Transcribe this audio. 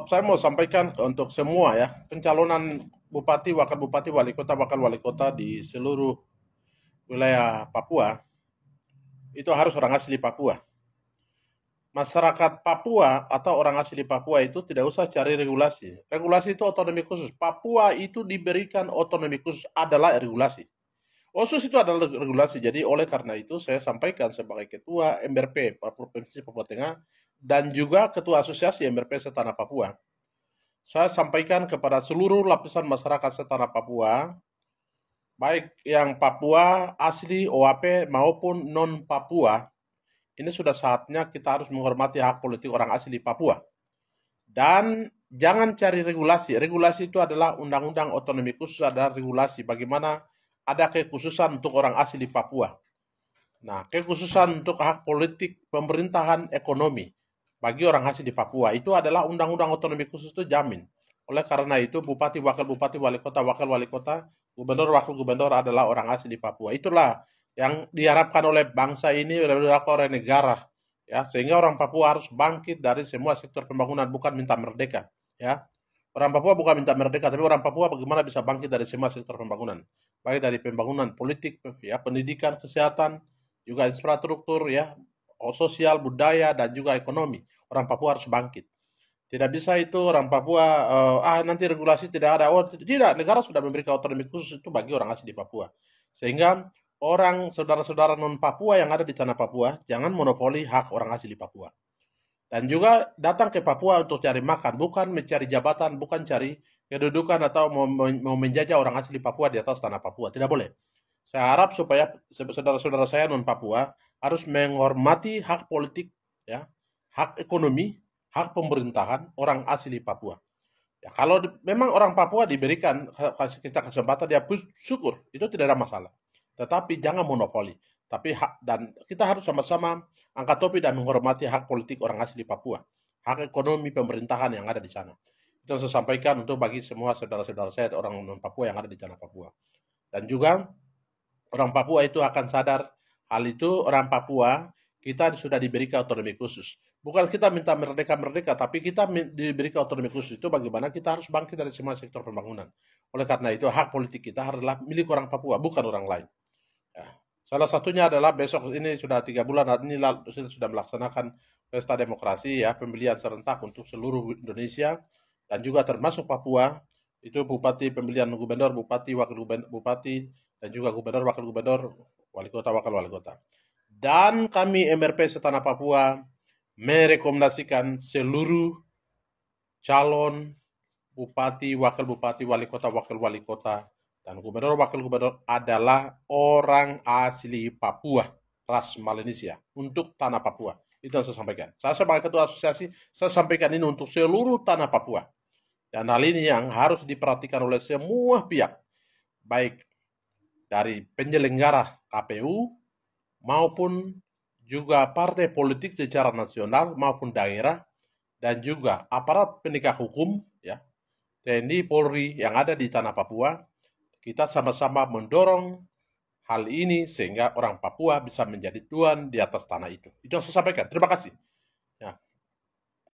Saya mau sampaikan untuk semua ya, pencalonan bupati, wakil wali kota di seluruh wilayah Papua itu harus orang asli Papua. Masyarakat Papua atau orang asli Papua itu tidak usah cari regulasi. Regulasi itu otonomi khusus. Papua itu diberikan otonomi khusus adalah regulasi. OSUS itu adalah regulasi. Jadi oleh karena itu saya sampaikan sebagai ketua MRP Provinsi Papua Tengah dan juga ketua asosiasi MRP Setanah Papua. Saya sampaikan kepada seluruh lapisan masyarakat setanah Papua, baik yang Papua asli OAP maupun non Papua, ini sudah saatnya kita harus menghormati hak politik orang asli Papua. Dan jangan cari regulasi. Regulasi itu adalah undang-undang otonomi khusus, adalah regulasi bagaimana ada kekhususan untuk orang asli Papua. Nah, kekhususan untuk hak politik pemerintahan ekonomi bagi orang asli di Papua itu adalah undang-undang otonomi khusus itu jamin. Oleh karena itu, bupati, wakil wali kota, gubernur, wakil gubernur adalah orang asli di Papua. Itulah yang diharapkan oleh bangsa ini, diharapkan oleh negara, ya, sehingga orang Papua harus bangkit dari semua sektor pembangunan, bukan minta merdeka, ya. Orang Papua bukan minta merdeka, tapi orang Papua bagaimana bisa bangkit dari semua sektor pembangunan, baik dari pembangunan politik, ya, pendidikan, kesehatan, juga infrastruktur ya, sosial, budaya dan juga ekonomi. Orang Papua harus bangkit. Tidak bisa itu orang Papua nanti regulasi tidak ada. Oh, tidak, negara sudah memberikan otonomi khusus itu bagi orang asli di Papua. Sehingga orang saudara-saudara non Papua yang ada di tanah Papua jangan monopoli hak orang asli Papua. Dan juga datang ke Papua untuk cari makan, bukan mencari jabatan, bukan cari kedudukan atau mau menjajah orang asli Papua di atas tanah Papua. Tidak boleh. Saya harap supaya saudara-saudara saya non Papua harus menghormati hak politik, ya, hak ekonomi, hak pemerintahan orang asli Papua. Ya, kalau memang orang Papua diberikan kasih kita kesempatan, dia syukur, itu tidak ada masalah. Tetapi jangan monopoli. Tapi hak dan kita harus sama-sama angkat topi dan menghormati hak politik orang asli Papua, hak ekonomi pemerintahan yang ada di sana. Itu yang saya sampaikan untuk bagi semua saudara-saudara saya orang non Papua yang ada di tanah Papua. Dan juga orang Papua itu akan sadar hal itu. Orang Papua kita sudah diberikan otonomi khusus. Bukan kita minta merdeka-merdeka, tapi kita diberikan otonomi khusus itu bagaimana kita harus bangkit dari semua sektor pembangunan. Oleh karena itu hak politik kita adalah milik orang Papua, bukan orang lain. Ya. Salah satunya adalah besok ini sudah 3 bulan ini sudah melaksanakan pesta demokrasi ya, pemilihan serentak untuk seluruh Indonesia dan juga termasuk Papua. Itu bupati, pemilihan gubernur, bupati, wakil gubernur, bupati dan juga gubernur, wakil gubernur, wali kota, wakil wali kota. Dan kami MRP Setanah Papua merekomendasikan seluruh calon bupati, wali kota, wakil wali kota, dan gubernur, wakil gubernur adalah orang asli Papua, ras Melanesia, untuk tanah Papua. Itu yang saya sampaikan. Saya sebagai ketua asosiasi, saya sampaikan ini untuk seluruh tanah Papua. Dan hal ini yang harus diperhatikan oleh semua pihak, baik dari penyelenggara KPU maupun juga partai politik secara nasional maupun daerah dan juga aparat penegak hukum ya, TNI, Polri yang ada di tanah Papua. Kita sama-sama mendorong hal ini sehingga orang Papua bisa menjadi tuan di atas tanah itu. Itu yang saya sampaikan. Terima kasih.